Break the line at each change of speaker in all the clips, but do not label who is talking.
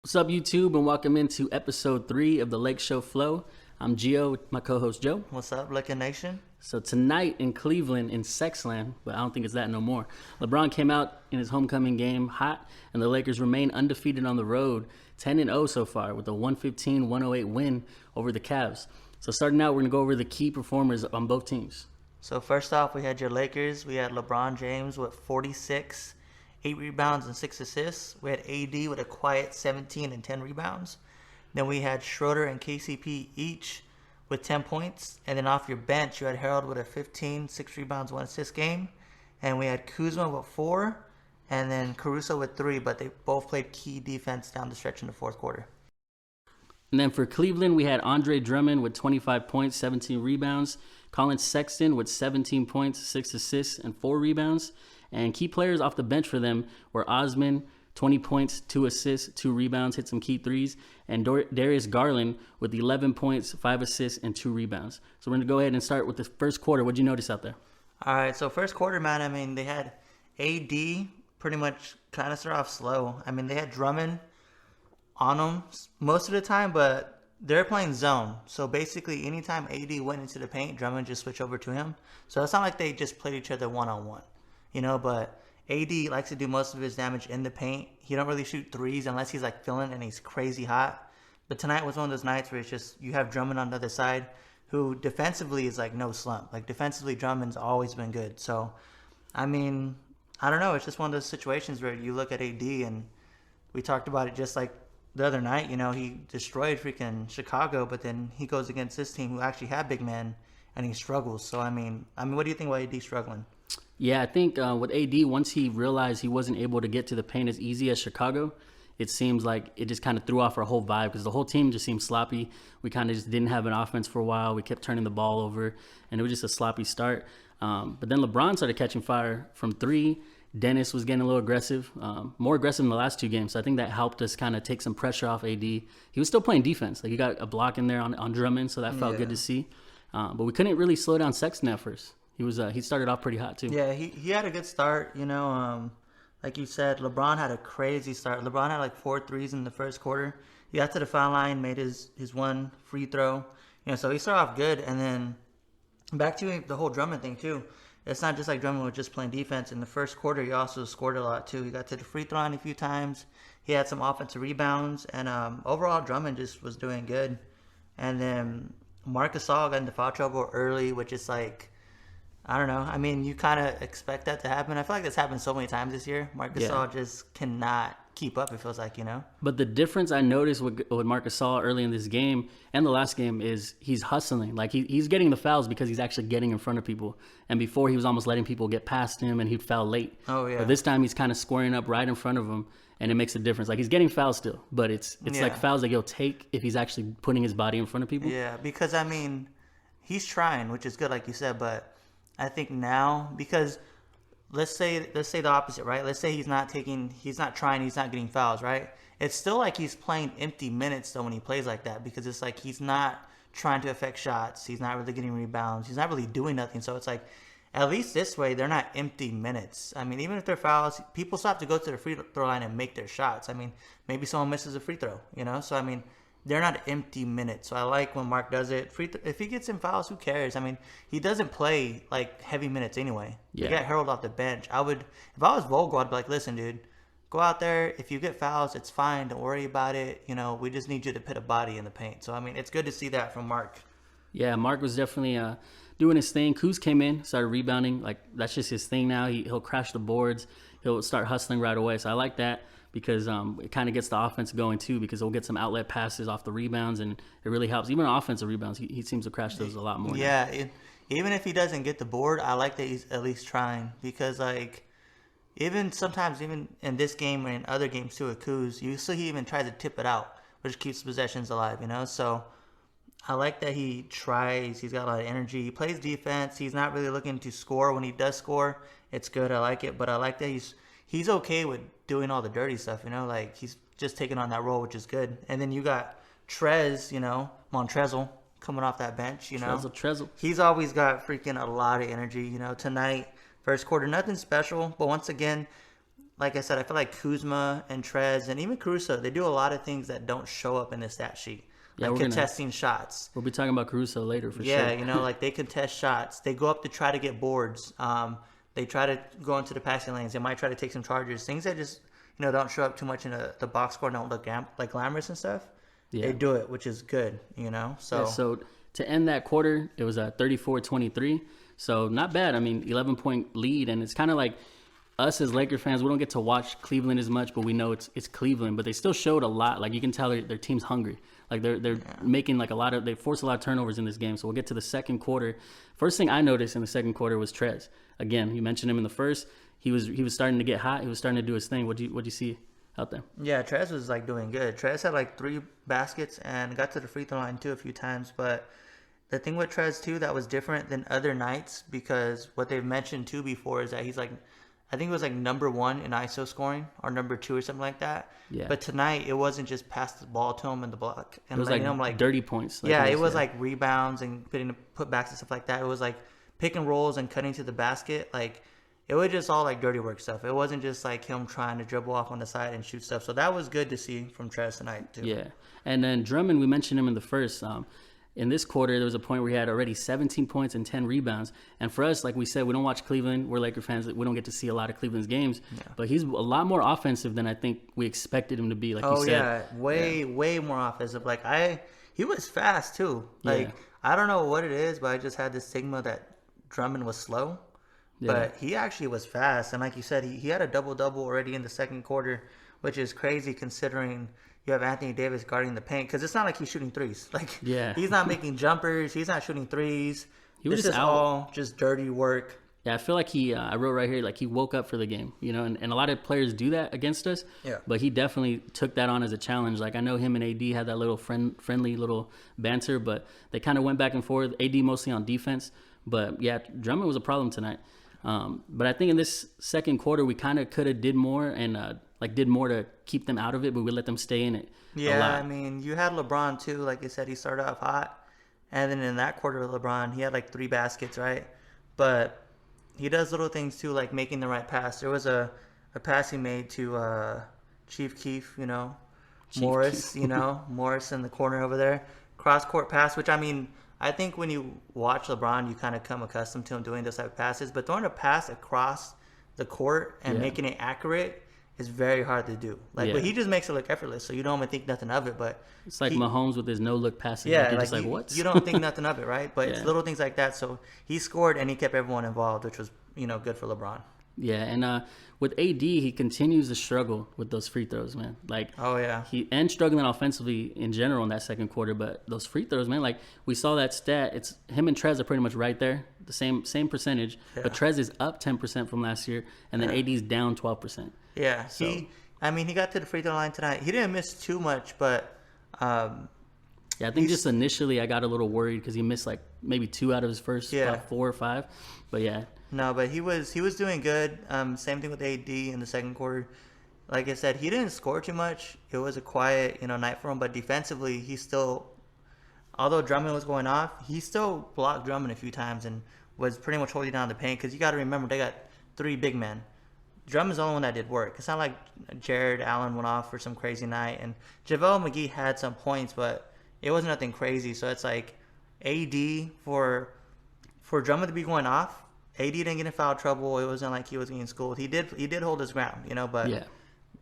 What's up, YouTube, and welcome into episode 3 of the LakeShow Flow. I'm Gio with my co-host Joe.
What's up, Lake Nation?
So tonight in Cleveland, in Sexland, but I don't think it's that no more, LeBron came out in his homecoming game hot, and the Lakers remain undefeated on the road, 10-0 so far, with a 115-108 win over the Cavs. So starting out, we're going to go over the key performers on both teams.
So first off, we had your Lakers. We had LeBron James with 46, 8 rebounds and 6 assists. We had AD with a quiet 17 and 10 rebounds. Then we had Schroeder and KCP each with 10 points. And then off your bench, you had Harold with a 15, 6 rebounds, 1 assist game. And we had Kuzma with 4, and then Caruso with 3, but they both played key defense down the stretch in the fourth quarter.
And then for Cleveland, we had Andre Drummond with 25 points, 17 rebounds. Colin Sexton with 17 points, 6 assists, and 4 rebounds. And key players off the bench for them were Osman, 20 points, 2 assists, 2 rebounds, hit some key threes, and Darius Garland with 11 points, 5 assists, and 2 rebounds. So we're going to go ahead and start with the first quarter. What did you notice out there?
All right, so first quarter, man, I mean, they had AD pretty much kind of start off slow. I mean, they had Drummond on them most of the time, but they're playing zone. So basically, anytime AD went into the paint, Drummond just switched over to him. So it's not like they just played each other one-on-one. You know, but AD likes to do most of his damage in the paint. He don't really shoot threes unless he's like feeling and he's crazy hot. But tonight was one of those nights where it's just you have Drummond on the other side, who defensively is like no slump. Like defensively, Drummond's always been good. So, I mean, I don't know. It's just one of those situations where you look at AD, and we talked about it just like the other night. You know, he destroyed freaking Chicago, but then he goes against this team who actually had big men, and he struggles. So, I mean, what do you think about AD struggling?
Yeah, I think with AD, once he realized he wasn't able to get to the paint as easy as Chicago, it seems like it just kind of threw off our whole vibe because the whole team just seemed sloppy. We kind of just didn't have an offense for a while. We kept turning the ball over, and it was just a sloppy start. But then LeBron started catching fire from 3. Dennis was getting a little aggressive, more aggressive in the last 2 games. So I think that helped us kind of take some pressure off AD. He was still playing defense. Like he got a block in there on Drummond, so that felt good to see. But we couldn't really slow down Sexton at first. He started off pretty hot too.
Yeah, he had a good start. You know, like you said, LeBron had a crazy start. LeBron had like 4 threes in the first quarter. He got to the foul line, made his 1 free throw. You know, so he started off good. And then back to the whole Drummond thing too. It's not just like Drummond was just playing defense. In the first quarter, he also scored a lot too. He got to the free throw line a few times. He had some offensive rebounds, and overall Drummond just was doing good. And then Marc Gasol got into foul trouble early, which is like, I don't know. I mean, you kind of expect that to happen. I feel like this happened so many times this year. Marc Gasol just cannot keep up, it feels like, you know?
But the difference I noticed with Marc Gasol early in this game and the last game is he's hustling. Like, he's getting the fouls because he's actually getting in front of people. And before, he was almost letting people get past him, and he'd foul late.
Oh, yeah.
But this time, he's kind of squaring up right in front of him, and it makes a difference. Like, he's getting fouls still, but it's like fouls that he'll take if he's actually putting his body in front of people.
Yeah, because, I mean, he's trying, which is good, like you said, but I think now, because let's say the opposite, right? Let's say he's not trying, he's not getting fouls, right? It's still like he's playing empty minutes though when he plays like that, because it's like he's not trying to affect shots, he's not really getting rebounds, he's not really doing nothing. So it's like, at least this way, they're not empty minutes. I mean, even if they're fouls, people still have to go to the free throw line and make their shots. I mean, maybe someone misses a free throw, you know? So I mean, they're not empty minutes. So I like when Marc does it. If he gets in fouls, who cares? I mean, he doesn't play like heavy minutes anyway. Yeah. He got Harold off the bench. If I was Vogel, I'd be like, listen, dude, go out there. If you get fouls, it's fine. Don't worry about it. You know, we just need you to put a body in the paint. So, I mean, it's good to see that from Marc.
Yeah, Marc was definitely doing his thing. Kuz came in, started rebounding. Like, that's just his thing now. He'll crash the boards. He'll start hustling right away. So I like that. because it kind of gets the offense going too, because they'll get some outlet passes off the rebounds, and it really helps. Even on offensive rebounds, he seems to crash those a lot more.
Yeah, even if he doesn't get the board, I like that he's at least trying, because like even sometimes, even in this game and in other games too with Kuz, you see he even tries to tip it out, which keeps possessions alive, you know? So I like that he tries. He's got a lot of energy. He plays defense. He's not really looking to score. When he does score, it's good. I like it. But I like that he's okay with doing all the dirty stuff, you know? Like, he's just taking on that role, which is good. And then you got Trez, you know, Montrezl coming off that bench, you know?
Trezl.
He's always got freaking a lot of energy, you know? Tonight, first quarter, nothing special. But once again, like I said, I feel like Kuzma and Trez and even Caruso, they do a lot of things that don't show up in the stat sheet.
Yeah,
like contesting shots.
We'll be talking about Caruso later for sure.
Yeah, you know, like they contest shots. They go up to try to get boards. They try to go into the passing lanes. They might try to take some charges. Things that just, you know, don't show up too much in the box score and don't look like glamorous and stuff. Yeah. They do it, which is good, you know.
So to end that quarter, it was a 34-23. So not bad. I mean, 11-point lead, and it's kind of like us as Laker fans, we don't get to watch Cleveland as much, but we know it's Cleveland. But they still showed a lot. Like, you can tell their team's hungry. Like, they're making like they forced a lot of turnovers in this game. So we'll get to the second quarter. First thing I noticed in the second quarter was Trez. Again, you mentioned him in the first. He was starting to get hot. He was starting to do his thing. What'd you see out there?
Yeah, Trez was like doing good. Trez had like 3 baskets and got to the free throw line too a few times. But the thing with Trez too that was different than other nights, because what they've mentioned too before is that he's like, I think it was like number 1 in ISO scoring or number 2 or something like that.
Yeah.
But tonight it wasn't just pass the ball to him in the block and
it was
letting him like
dirty points.
Like it was like rebounds and putbacks and stuff like that. It was like pick and rolls and cutting to the basket. Like, it was just all like dirty work stuff. It wasn't just like him trying to dribble off on the side and shoot stuff. So that was good to see from Trez tonight too.
Yeah. And then Drummond, we mentioned him in the first. In this quarter, there was a point where he had already 17 points and 10 rebounds. And for us, like we said, we don't watch Cleveland. We're Laker fans. We don't get to see a lot of Cleveland's games. Yeah. But he's a lot more offensive than I think we expected him to be, like you said.
Way more offensive. Like, he was fast too. Like, I don't know what it is, but I just had this stigma that Drummond was slow. Yeah. But he actually was fast. And like you said, he had a double-double already in the second quarter, which is crazy considering you have Anthony Davis guarding the paint, because it's not like he's shooting threes. Like, he's not making jumpers. He's not shooting threes. This is all just dirty work.
Yeah, I feel like I wrote right here, like he woke up for the game, you know, and a lot of players do that against us.
Yeah.
But he definitely took that on as a challenge. Like, I know him and AD had that little friendly little banter, but they kind of went back and forth. AD mostly on defense. But yeah, Drummond was a problem tonight. But I think in this second quarter, we kind of could have did more and did more to keep them out of it, but we let them stay in it.
Yeah, I mean, you had LeBron too. Like you said, he started off hot, and then in that quarter with LeBron, he had like 3 baskets, right? But he does little things too, like making the right pass. There was a pass he made to Chief Keef, you know, Morris, you know, Morris in the corner over there, cross court pass. Which, I mean, I think when you watch LeBron, you kind of come accustomed to him doing those type of passes. But throwing a pass across the court and making it accurate is very hard to do. Like, but he just makes it look effortless, so you don't even think nothing of it. But
it's like Mahomes with his no-look passing.
Yeah,
like, just what?
You don't think nothing of it, right? But it's little things like that. So he scored and he kept everyone involved, which was, you know, good for LeBron.
Yeah, and with AD, he continues to struggle with those free throws, man. Like, and struggling offensively in general in that second quarter. But those free throws, man, like we saw that stat. It's him and Trez are pretty much right there, the same percentage. Yeah. But Trez is up 10% from last year, and then AD's down 12%.
Yeah, so, he got to the free throw line tonight. He didn't miss too much, but
I think just initially I got a little worried because he missed like maybe 2 out of his first 4 or 5. But yeah.
No, but he was doing good. Same thing with AD in the second quarter. Like I said, he didn't score too much. It was a quiet, night for him. But defensively, he still, although Drummond was going off, he still blocked Drummond a few times and was pretty much holding down the paint. Because you got to remember, they got 3 big men. Drummond's the only one that did work. It's not like Jared Allen went off for some crazy night. And JaVale McGee had some points, but it wasn't nothing crazy. So it's like AD for Drummond to be going off, AD didn't get in foul trouble. It wasn't like he was getting schooled. He did hold his ground, but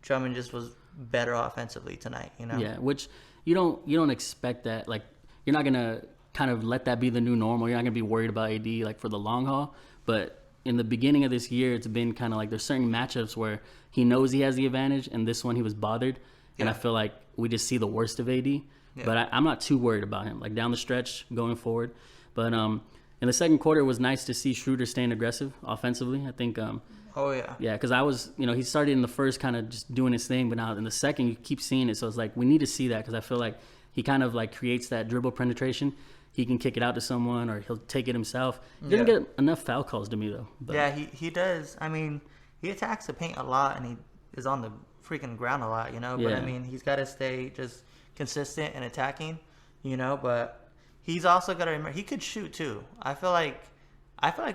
Drummond just was better offensively tonight,
Yeah, which you don't expect that. Like, you're not gonna kind of let that be the new normal. You're not gonna be worried about AD like for the long haul. But in the beginning of this year, it's been kind of like there's certain matchups where he knows he has the advantage, and this one he was bothered, and I feel like we just see the worst of AD. Yeah. But I'm not too worried about him, like down the stretch going forward. But in the second quarter, it was nice to see Schroeder staying aggressive offensively. I think. Yeah, because I was, he started in the first kind of just doing his thing, but now in the second you keep seeing it. So it's like we need to see that because I feel like he kind of like creates that dribble penetration. He can kick it out to someone or he'll take it himself. He doesn't get enough foul calls to me though. But.
Yeah, he does. I mean, he attacks the paint a lot and he is on the freaking ground a lot, But I mean, he's got to stay just consistent and attacking, But he's also got to remember he could shoot too. I feel like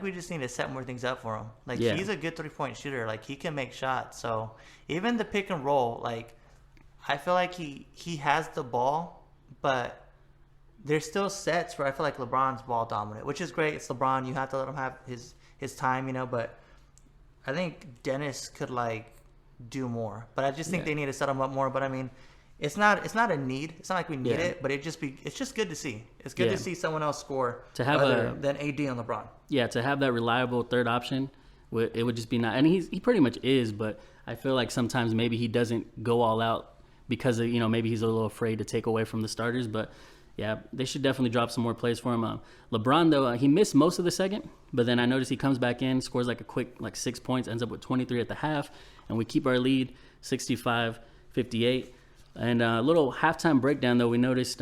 we just need to set more things up for him. Like he's a good 3-point shooter. Like he can make shots. So even the pick and roll, like I feel like he has the ball, but there's still sets where I feel like LeBron's ball dominant, which is great. It's LeBron. You have to let him have his time, But I think Dennis could like do more. But I just think they need to set him up more. But I mean, it's not a need. It's not like we need it. But it's just good to see. It's good to see someone else score
to have
other than AD on LeBron.
Yeah, to have that reliable third option, it would just be nice. And he pretty much is. But I feel like sometimes maybe he doesn't go all out because of, maybe he's a little afraid to take away from the starters. But yeah, they should definitely drop some more plays for him. LeBron, though, he missed most of the second, but then I noticed he comes back in, scores like a quick 6 points, ends up with 23 at the half, and we keep our lead 65-58. And a little halftime breakdown, though, we noticed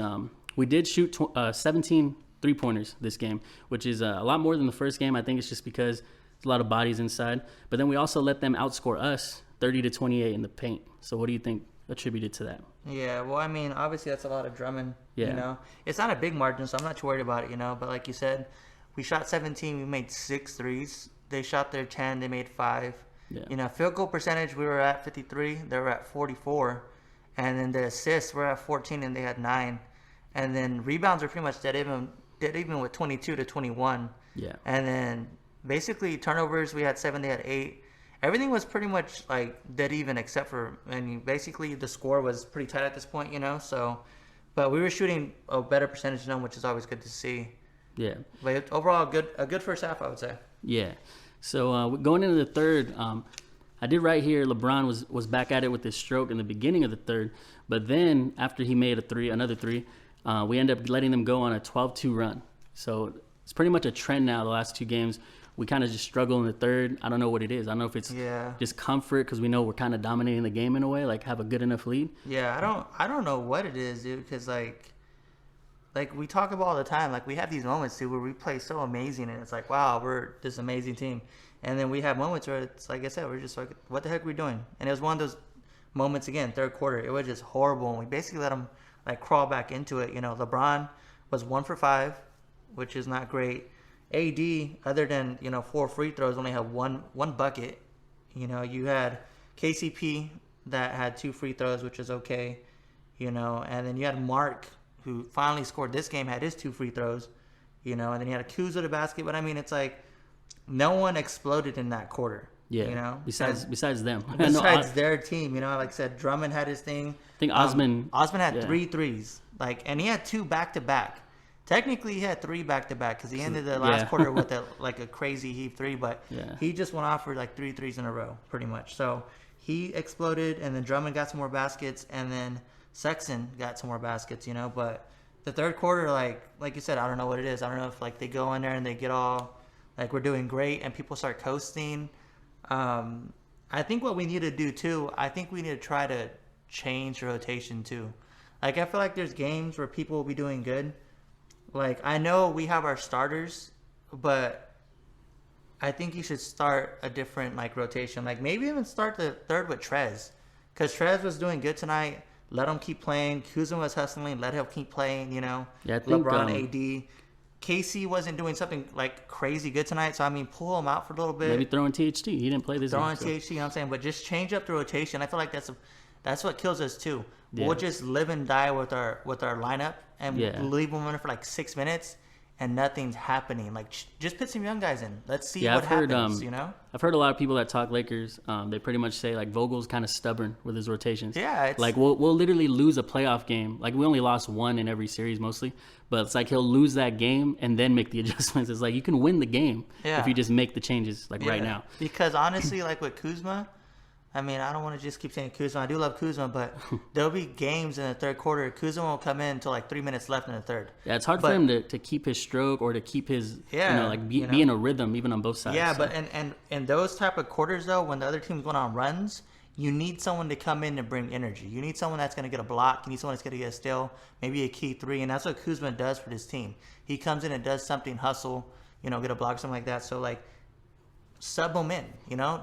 we did shoot 17 three-pointers this game, which is a lot more than the first game. I think it's just because there's a lot of bodies inside. But then we also let them outscore us 30-28 in the paint. So what do you think attributed to that?
Yeah, well, I mean, obviously that's a lot of Drummond, It's not a big margin, so I'm not too worried about it, But like you said, we shot 17, we made 6 threes. They shot their 10, they made 5. Yeah. Field goal percentage, we were at 53, they were at 44. And then the assists were at 14 and they had 9. And then rebounds are pretty much dead even with 22-21.
Yeah.
And then basically turnovers, we had 7, they had 8. Everything was pretty much like dead even except for, basically the score was pretty tight at this point, So, but we were shooting a better percentage than them, which is always good to see.
Yeah.
But overall, a good first half, I would say.
Yeah. So going into the third, I did right here. LeBron was back at it with his stroke in the beginning of the third, but then after he made another three, we end up letting them go on a 12-2 run. So it's pretty much a trend now. The last 2 games, we kind of just struggle in the third. I don't know what it is. I don't know if it's just comfort because we know we're kind of dominating the game in a way, like have a good enough lead.
Yeah, I don't know what it is, dude. Because like we talk about all the time. Like we have these moments, dude, where we play so amazing, and it's like, wow, we're this amazing team. And then we have moments where it's like I said, we're just like, what the heck are we doing? And it was one of those moments again, third quarter. It was just horrible, and we basically let them like crawl back into it. LeBron was 1 for 5, which is not great. AD, other than 4 free throws, only had one bucket. You had KCP that had 2 free throws, which is okay. And then you had Mark, who finally scored this game, had his 2 free throws. And then you had a Kuzma to basket. But I mean, it's like no one exploded in that quarter.
Yeah. Besides them.
Besides their team, like I said, Drummond had his thing.
I think Osman
had 3 threes, and he had 2 back-to-back. Technically, he had 3 back-to-back because he ended the last quarter with a crazy heave 3, but he just went off for 3 threes in a row, pretty much. So he exploded, and then Drummond got some more baskets, and then Sexton got some more baskets, But the third quarter, like you said, I don't know what it is. I don't know if they go in there and they get all we're doing great, and people start coasting. I think what we need to do too, I think we need to try to change rotation too. I feel like there's games where people will be doing good. I know we have our starters, but I think you should start a different rotation. Maybe even start the third with Trez, because Trez was doing good tonight. Let him keep playing. Kuzma was hustling. Let him keep playing. Yeah,
I think,
LeBron, AD. Casey wasn't doing something crazy good tonight, so pull him out for a little bit.
Maybe throw in THT. He didn't play this game.
Throw in THT, what I'm saying, but just change up the rotation. I feel like that's what kills us too. Yeah. We'll just live and die with our lineup and leave them in for 6 minutes, and nothing's happening. Like, just put some young guys in. Let's see
Yeah,
what happens, you know?
I've heard a lot of people that talk Lakers. They pretty much say like Vogel's kind of stubborn with his rotations.
Yeah, it's
like we'll literally lose a playoff game. Like we only lost one in every series mostly, but it's like he'll lose that game and then make the adjustments. It's like you can win the game
Yeah.
if you just make the changes like right now.
Because honestly, like with Kuzma, I mean, I don't want to just keep saying Kuzma. I do love Kuzma, but there'll be games in the third quarter. Kuzma won't come in until like 3 minutes left in the third.
Yeah, it's hard for him to keep his stroke or to keep his be in a rhythm even on both sides.
Yeah,
so.
but and those type of quarters though, when the other team's going on runs, you need someone to come in and bring energy. You need someone that's going to get a block. You need someone that's going to get a steal, maybe a key three, and that's what Kuzma does for this team. He comes in and does something, hustle, get a block, something like that. So like, sub him in,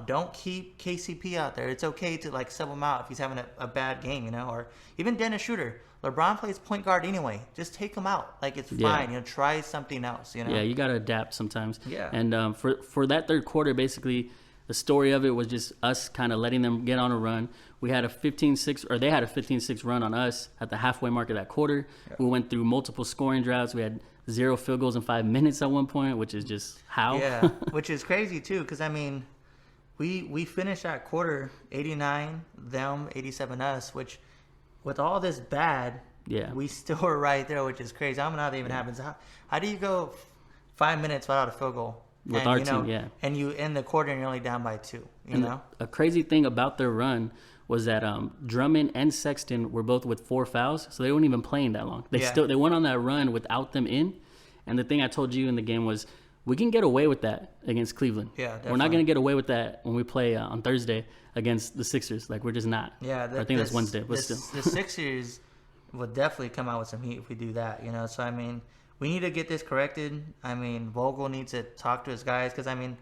don't keep KCP out there. It's okay to like sub him out if he's having a bad game, or even Dennis Schroeder. LeBron plays point guard anyway. Just take him out. Like, it's fine. Try something else.
Yeah, you got to adapt sometimes.
Yeah.
And for that third quarter, basically, the story of it was just us kind of letting them get on a run. We had a 15-6, or they had a 15-6 run on us at the halfway mark of that quarter. Yeah. We went through multiple scoring droughts. We had 0 field goals in 5 minutes at one point, which is just how.
Yeah, which is crazy too, because I mean, we finished that quarter 89 them, 87 us, which with all this bad, we still were right there, which is crazy. I don't know how that even happens. How do you go 5 minutes without a field goal?
With our team,
and you end the quarter and you're only down by 2. You know,
a crazy thing about their run was that Drummond and Sexton were both with 4 fouls, so they weren't even playing that long. They went on that run without them in. And the thing I told you in the game was we can get away with that against Cleveland.
Yeah, definitely.
We're not going to get away with that when we play on Thursday against the Sixers. Like, we're just not.
Yeah,
I think that's Wednesday, but still.
The Sixers will definitely come out with some heat if we do that. So I mean, we need to get this corrected. I mean, Vogel needs to talk to his guys because I mean,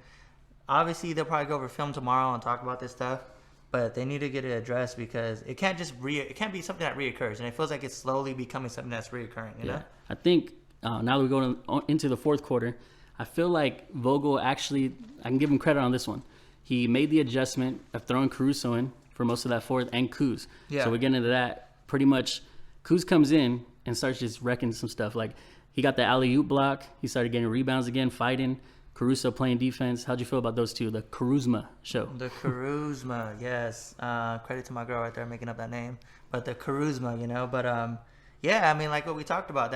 obviously they'll probably go over film tomorrow and talk about this stuff. But they need to get it addressed because it can't just it can't be something that reoccurs, and it feels like it's slowly becoming something that's reoccurring. You know?
I think now that we go into the fourth quarter, I feel like Vogel actually, I can give him credit on this one. He made the adjustment of throwing Caruso in for most of that fourth and Kuz.
Yeah.
So we get into that. Pretty much, Kuz comes in and starts just wrecking some stuff. Like, he got the alley-oop block. He started getting rebounds again, fighting. Caruso playing defense. How'd you feel about those two? The Karuzma show.
The Karuzma, yes. Credit to my girl right there making up that name. But the Karuzma, But yeah, I mean, like what we talked about,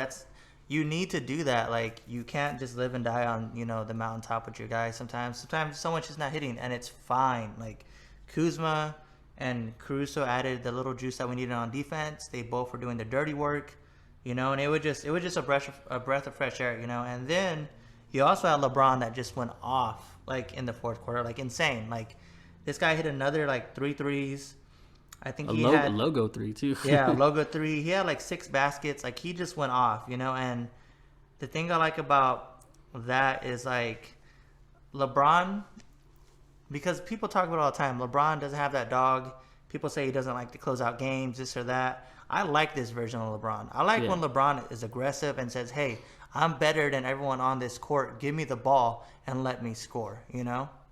you need to do that. Like, you can't just live and die on, the mountaintop with your guys. Sometimes someone's just not hitting, and it's fine. Like, Kuzma and Caruso added the little juice that we needed on defense. They both were doing the dirty work, and it was just a breath of fresh air, And then you also had LeBron that just went off, like, in the fourth quarter, like, insane. Like, this guy hit another, like, 3 threes. I think he had a
logo 3, too.
Yeah, logo 3. He had, like, 6 baskets. Like, he just went off, And the thing I like about that is, like, LeBron, because people talk about it all the time, LeBron doesn't have that dog. People say he doesn't like to close out games, this or that. I like this version of LeBron. I like when LeBron is aggressive and says, hey, I'm better than everyone on this court. Give me the ball and let me score,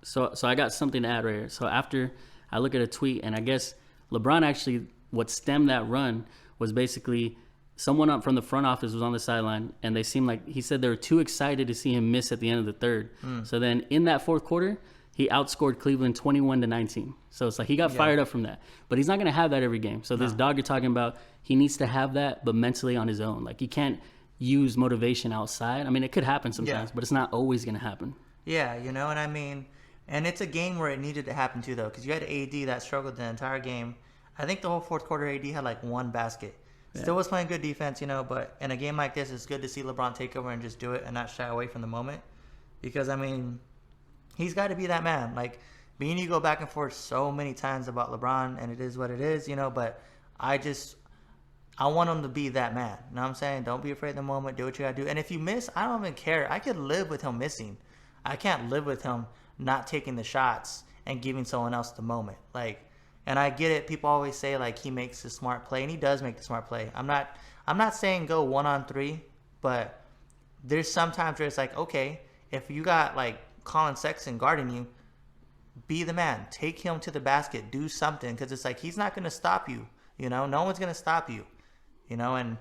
So I got something to add right here. So after I look at a tweet, and I guess Lebron actually, what stemmed that run was basically someone up from the front office was on the sideline, and they seemed like, he said they were too excited to see him miss at the end of the third. So then in that fourth quarter, he outscored Cleveland 21-19. So it's like he got fired up from that. But he's not going to have that every game. So this dog you're talking about, he needs to have that, but mentally on his own. Like, he can't use motivation outside. I mean, it could happen sometimes, but it's not always going to happen.
Yeah, and I mean, and it's a game where it needed to happen too, though, because you had AD that struggled the entire game. I think the whole fourth quarter, AD had like 1 basket. Still was playing good defense, but in a game like this, it's good to see LeBron take over and just do it and not shy away from the moment. Because, I mean, he's got to be that man. Like, me and you go back and forth so many times about LeBron, and it is what it is, but I want him to be that man. You know what I'm saying? Don't be afraid of the moment. Do what you got to do. And if you miss, I don't even care. I could live with him missing. I can't live with him not taking the shots and giving someone else the moment. Like, and I get it. People always say, like, he makes the smart play, and he does make the smart play. I'm not saying go 1-on-3, but there's sometimes where it's like, okay, if you got, like, Colin Sexton guarding you, be the man. Take him to the basket. Do something, because it's like he's not going to stop you. No one's going to stop you. And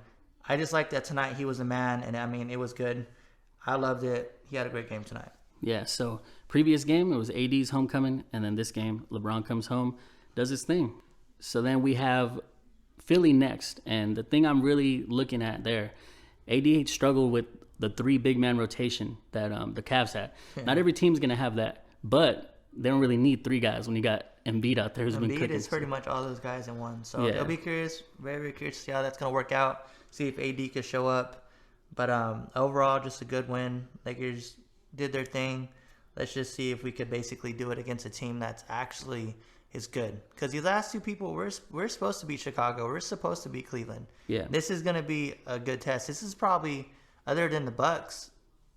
I just like that tonight he was a man, and I mean, it was good. I loved it. He had a great game tonight.
Yeah, so previous game, it was AD's homecoming, and then this game, LeBron comes home, does his thing. So then we have Philly next, and the thing I'm really looking at there, AD struggled with the 3 big man rotation that the Cavs had. Not every team's going to have that, but they don't really need 3 guys when you got Embiid out there who's been cooking.
Embiid is pretty much all those guys in one. So
Yeah.
they'll be curious, very, very curious to see how that's going to work out, see if AD could show up. But overall, just a good win. Lakers did their thing. Let's just see if we could basically do it against a team that's actually is good. Because these last 2 people, we're supposed to beat Chicago. We're supposed to beat Cleveland.
Yeah.
This is going to be a good test. This is probably, other than the Bucks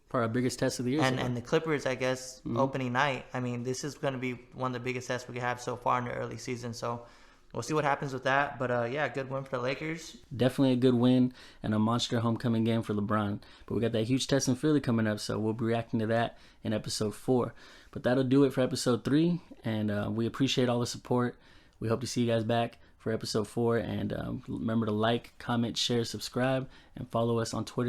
Probably our biggest test of the year.
and the Clippers, I guess, opening night. I mean, this is going to be one of the biggest tests we could have so far in the early season. So we'll see what happens with that. But, yeah, good win for the Lakers.
Definitely a good win and a monster homecoming game for LeBron. But we got that huge test in Philly coming up, so we'll be reacting to that in episode 4. But that'll do it for episode 3, and we appreciate all the support. We hope to see you guys back for episode 4, and remember to like, comment, share, subscribe, and follow us on Twitter.